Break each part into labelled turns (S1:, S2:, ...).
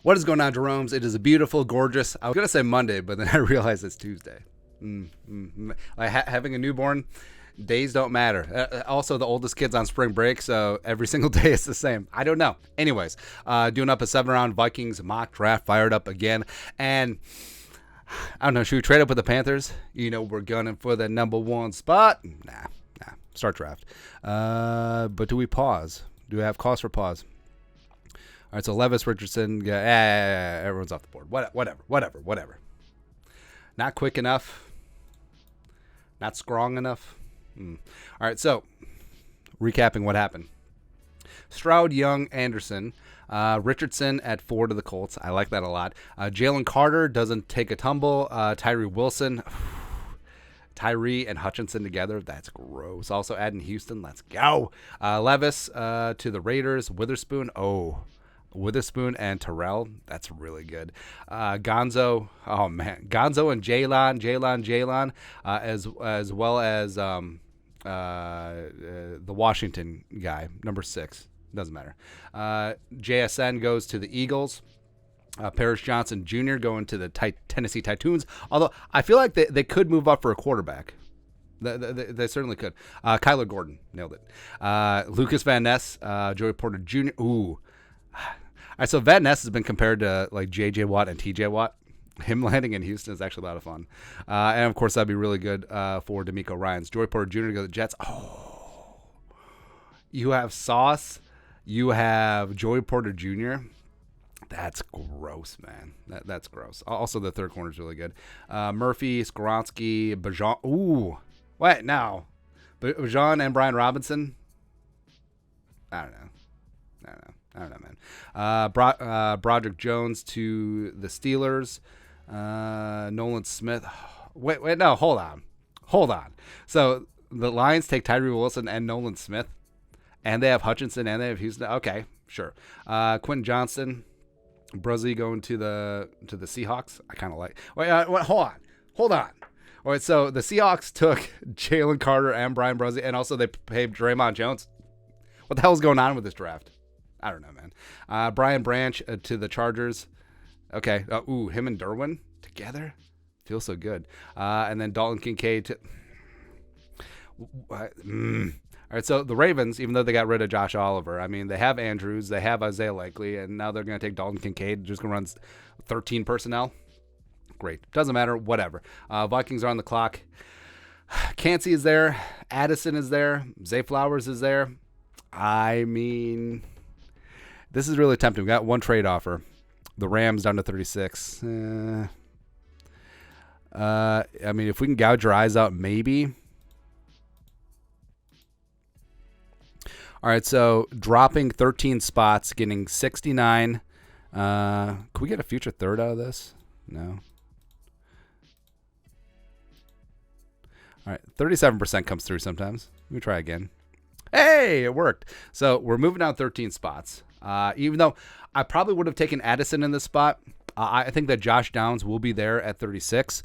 S1: What is going on, Jeromes? It is a beautiful, gorgeous, I was going to say Monday, but then I realized it's Tuesday. Like having a newborn, days don't matter. Also, the oldest kid's on spring break, so every single day is the same. I don't know. Anyways, doing up a 7-round Vikings mock draft, fired up again. And I don't know, should we trade up with the Panthers? You know, we're gunning for the number 1 spot. Nah. Start draft. But do we pause? Do we have cause for pause? All right, so Levis, Richardson, everyone's off the board. Whatever. Not quick enough. Not strong enough. All right, so recapping what happened. Stroud, Young, Anderson, Richardson at 4 to the Colts. I like that a lot. Jalen Carter doesn't take a tumble. Tyree Wilson. Tyree and Hutchinson together. That's gross. Also adding Houston. Let's go. Levis to the Raiders. Witherspoon. Witherspoon and Terrell. That's really good. Gonzo. Oh, man. Gonzo and Jalen. As well as the Washington guy, number 6. Doesn't matter. JSN goes to the Eagles. Paris Johnson Jr. going to the Tennessee Titans. Although I feel like they could move up for a quarterback. They certainly could. Kyler Gordon. Nailed it. Lucas Van Ness. Joey Porter Jr. Ooh. All right, so Van Ness has been compared to like J.J. Watt and T.J. Watt. Him landing in Houston is actually a lot of fun. And, of course, that'd be really good for DeMeco Ryans. Joey Porter Jr. to go to the Jets. Oh. You have Sauce. You have Joey Porter Jr. That's gross, man. That's gross. Also, the third corner is really good. Murphy, Skoronski, Bajan. Ooh. What? Now. Bajan and Brian Robinson? I don't know, man. Broderick Jones to the Steelers. Nolan Smith. Wait, no, hold on. So the Lions take Tyree Wilson and Nolan Smith, and they have Hutchinson and they have Houston. Okay, sure. Quentin Johnston, Bruzzy going to the Seahawks. I kind of like. Wait, hold on. All right, so the Seahawks took Jalen Carter and Brian Bruzzy, and also they paid Draymond Jones. What the hell is going on with this draft? I don't know, man. Brian Branch to the Chargers. Okay. Him and Derwin together. Feels so good. And then Dalton Kincaid to... All right, so the Ravens, even though they got rid of Josh Oliver, I mean, they have Andrews, they have Isaiah Likely, and now they're going to take Dalton Kincaid, just going to run 13 personnel. Great. Doesn't matter. Whatever. Vikings are on the clock. Cansey is there. Addison is there. Zay Flowers is there. I mean, this is really tempting. We got one trade offer. The Rams down to 36. I mean, if we can gouge our eyes out, maybe. All right, so dropping 13 spots, getting 69. Can we get a future third out of this? No. All right, 37% comes through sometimes. Let me try again. Hey, it worked. So we're moving down 13 spots. Even though I probably would have taken Addison in this spot, I think that Josh Downs will be there at 36.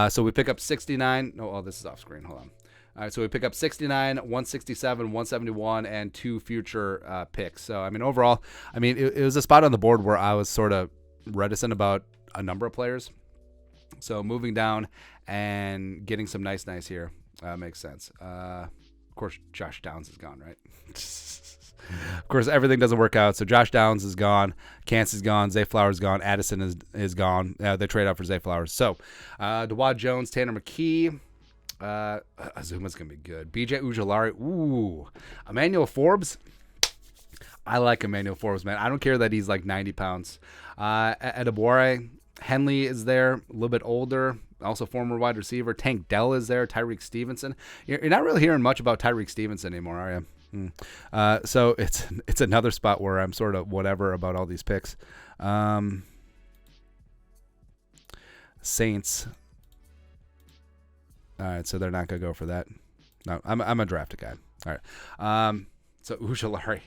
S1: So we pick up 69. Oh, this is off screen. Hold on. All right, so we pick up 69, 167, 171, and 2 future picks. So, I mean, overall, I mean, it was a spot on the board where I was sort of reticent about a number of players. So moving down and getting some nice here makes sense. Of course, Josh Downs is gone, right? Of course, everything doesn't work out. So Josh Downs is gone. Cance is gone. Zay Flowers is gone. Addison is gone. They trade out for Zay Flowers. So Dawad Jones, Tanner McKee. Azuma's going to be good. BJ Ujulari. Ooh. Emmanuel Forbes. I like Emmanuel Forbes, man. I don't care that he's like 90 pounds. Edebore. Henley is there. A little bit older. Also former wide receiver. Tank Dell is there. Tyreek Stevenson. You're not really hearing much about Tyreek Stevenson anymore, are you? So it's another spot where I'm sort of whatever about all these picks. Saints. All right, so they're not going to go for that. No, I'm a drafted guy. All right. So Ujulari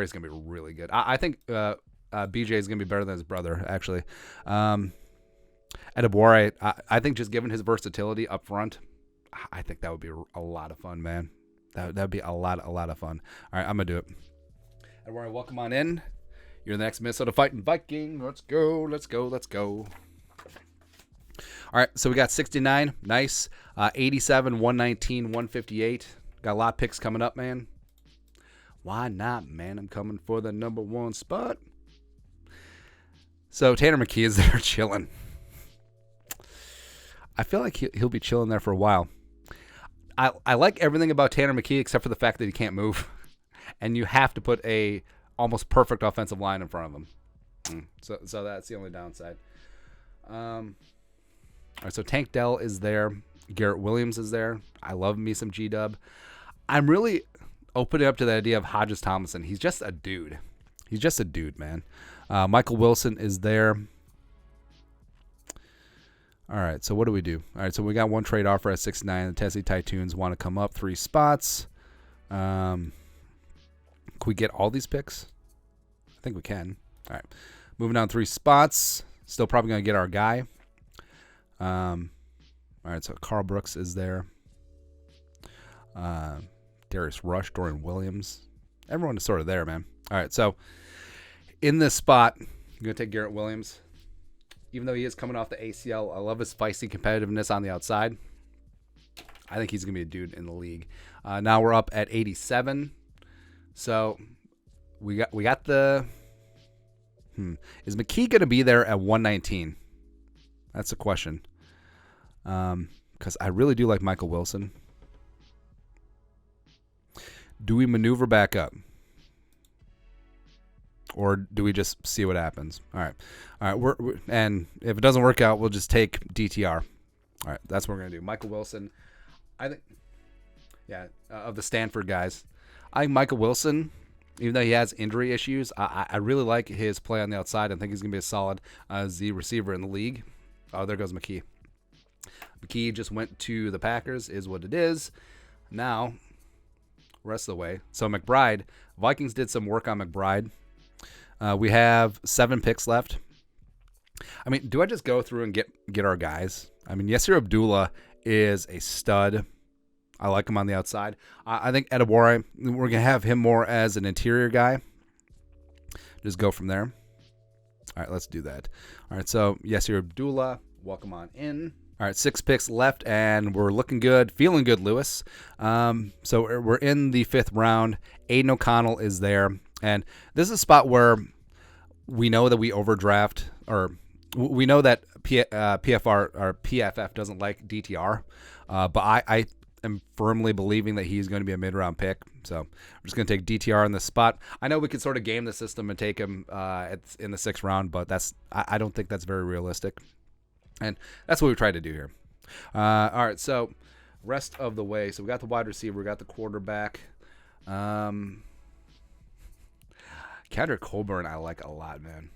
S1: is going to be really good. I think BJ is going to be better than his brother, actually. Edebore, I think just given his versatility up front, I think that would be a lot of fun, man. That would be a lot of fun. All right, I'm going to do it. Edebore, welcome on in. You're the next Minnesota fighting Viking. Let's go, let's go, let's go. All right, so we got 69. Nice. 87, 119, 158. Got a lot of picks coming up, man. Why not, man? I'm coming for the number one spot. So Tanner McKee is there chilling. I feel like he'll be chilling there for a while. I like everything about Tanner McKee except for the fact that he can't move. And you have to put a almost perfect offensive line in front of him. So that's the only downside. All right, so Tank Dell is there. Garrett Williams is there. I love me some G-Dub. I'm really opening up to the idea of Hodges Tomlinson. He's just a dude. He's just a dude, man. Michael Wilson is there. All right, so what do we do? All right, so we got one trade offer at 69. The Tennessee Titans want to come up 3 spots. Can we get all these picks? I think we can. All right, moving down 3 spots. Still probably going to get our guy. All right, so Carl Brooks is there. Darius Rush, Dorian Williams. Everyone is sort of there, man. All right, so in this spot, I'm going to take Garrett Williams. Even though he is coming off the ACL, I love his feisty competitiveness on the outside. I think he's going to be a dude in the league. Now we're up at 87. So we got the... Is McKee going to be there at 119? That's a question. Because I really do like Michael Wilson. Do we maneuver back up? Or do we just see what happens? All right. And if it doesn't work out, we'll just take DTR. All right, that's what we're gonna do. Michael Wilson, I think, of the Stanford guys, I think Michael Wilson, even though he has injury issues, I really like his play on the outside. I think he's gonna be a solid Z receiver in the league. Oh, there goes McKee. McKee just went to the Packers, is what it is. Now, rest of the way. So McBride, Vikings did some work on McBride. We have 7 picks left. I mean, do I just go through and get our guys? I mean, Yasir Abdullah is a stud. I like him on the outside. I think Edawari, we're going to have him more as an interior guy. Just go from there. All right, let's do that. All right, so Yasir Abdullah, welcome on in. All right, 6 picks left, and we're looking good, feeling good, Lewis. So we're in the 5th round. Aiden O'Connell is there. And this is a spot where we know that we overdraft, or we know that PFR or PFF doesn't like DTR, but I am firmly believing that he's going to be a mid-round pick. So I'm just going to take DTR in this spot. I know we could sort of game the system and take him in the 6th round, but I don't think that's very realistic. And that's what we tried to do here. All right, so rest of the way. So we got the wide receiver, we got the quarterback. Kendrick Colburn, I like a lot, man.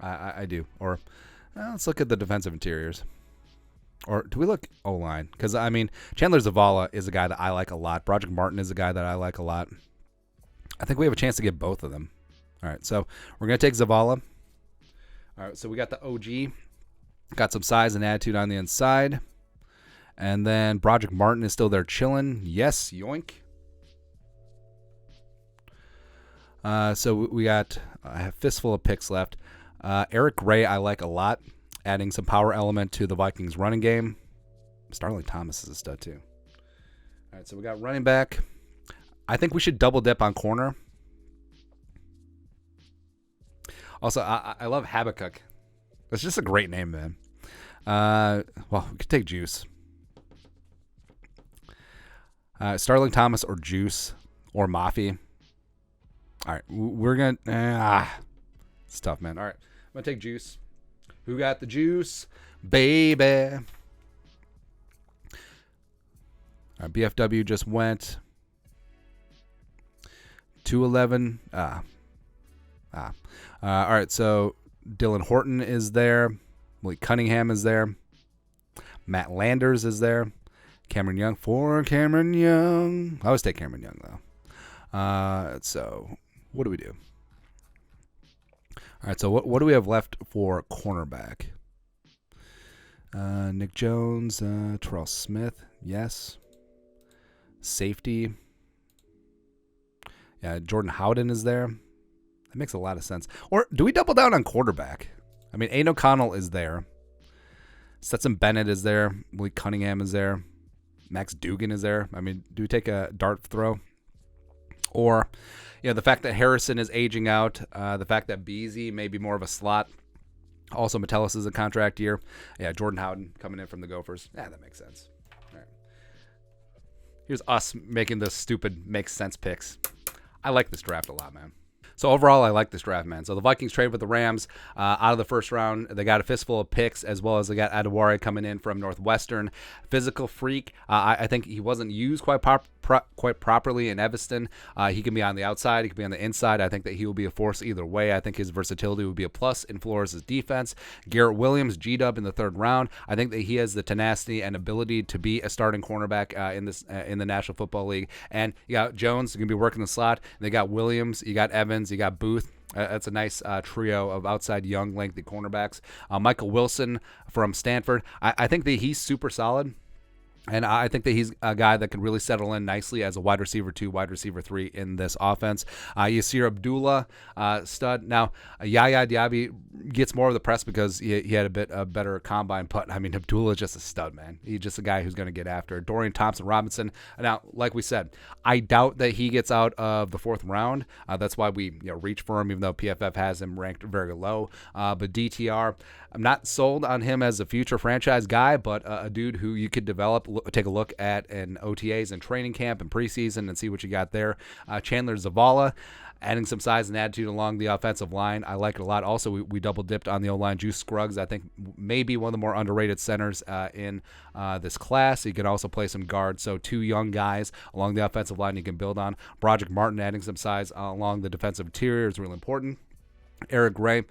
S1: I do. Or let's look at the defensive interiors. Or do we look O-line? Because, I mean, Chandler Zavala is a guy that I like a lot. Broderick Martin is a guy that I like a lot. I think we have a chance to get both of them. All right, so we're going to take Zavala. All right, so we got the OG. Got some size and attitude on the inside. And then Broderick Martin is still there chilling. Yes, yoink. So we got a fistful of picks left. Eric Gray, I like a lot, adding some power element to the Vikings running game. Starling Thomas is a stud too. All right, so we got running back. I think we should double dip on corner. Also, I love Habakkuk. That's just a great name, man. Well, we could take Juice. Starling Thomas or Juice or Mafi. All right, we're going to... it's tough, man. All right, I'm going to take Juice. Who got the juice? Baby. All right, BFW just went. 211. All right, so Dylan Horton is there. Malik Cunningham is there. Matt Landers is there. Cameron Young for Cameron Young. I always take Cameron Young, though. So what do we do? All right, so what do we have left for cornerback? Nick Jones, Terrell Smith, yes. Safety. Yeah, Jordan Howden is there. It makes a lot of sense. Or do we double down on quarterback? I mean, Aiden O'Connell is there. Stetson Bennett is there. Malik Cunningham is there. Max Dugan is there. I mean, do we take a dart throw? Or, the fact that Harrison is aging out, the fact that Beasley may be more of a slot. Also, Metellus is a contract year. Yeah, Jordan Howden coming in from the Gophers. Yeah, that makes sense. All right. Here's us making the stupid makes sense picks. I like this draft a lot, man. So overall, I like this draft, man. So the Vikings trade with the Rams out of the first round. They got a fistful of picks, as well as they got Adewale coming in from Northwestern. Physical freak. I think he wasn't used quite properly in Evanston. He can be on the outside. He can be on the inside. I think that he will be a force either way. I think his versatility would be a plus in Flores' defense. Garrett Williams, G-Dub in the third round. I think that he has the tenacity and ability to be a starting cornerback in the National Football League. And you got Jones going to be working the slot. They got Williams. You got Evans. You got Booth. That's a nice trio of outside young, lengthy cornerbacks. Michael Wilson from Stanford. I think that he's super solid. And I think that he's a guy that can really settle in nicely as a wide receiver 2, wide receiver 3 in this offense. Yasir Abdullah, stud. Now, Yaya Diaby gets more of the press because he had a bit better combine putt. I mean, Abdullah is just a stud, man. He's just a guy who's going to get after. Dorian Thompson-Robinson. Now, like we said, I doubt that he gets out of the 4th round. That's why we reach for him, even though PFF has him ranked very low. But DTR, I'm not sold on him as a future franchise guy, but a dude who you could develop, take a look at in OTAs and training camp and preseason and see what you got there. Chandler Zavala, adding some size and attitude along the offensive line. I like it a lot. Also, we double dipped on the O-line. Juice Scruggs, I think, maybe one of the more underrated centers in this class. He can also play some guard. So 2 young guys along the offensive line you can build on. Broderick Martin adding some size along the defensive interior is really important. Eric Ray.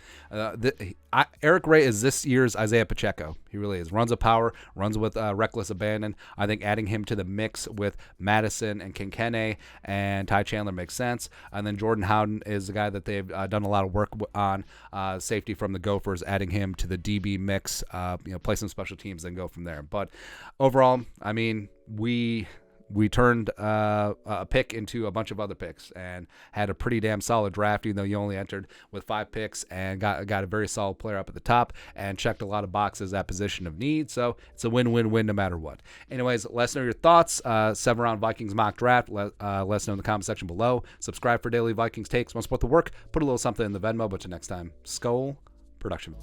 S1: Eric Ray is this year's Isaiah Pacheco. He really is. Runs with power, runs with reckless abandon. I think adding him to the mix with Madison and Kinkene and Ty Chandler makes sense. And then Jordan Howden is the guy that they've done a lot of work on, safety from the Gophers, adding him to the DB mix, play some special teams and go from there. But overall, I mean, we turned a pick into a bunch of other picks and had a pretty damn solid draft, even though you only entered with 5 picks, and got a very solid player up at the top and checked a lot of boxes at position of need. So it's a win-win-win no matter what. Anyways, let us know your thoughts. 7-round Vikings mock draft. Let us know in the comment section below. Subscribe for daily Vikings takes. Want to support the work? Put a little something in the Venmo. But till next time, Skull Production.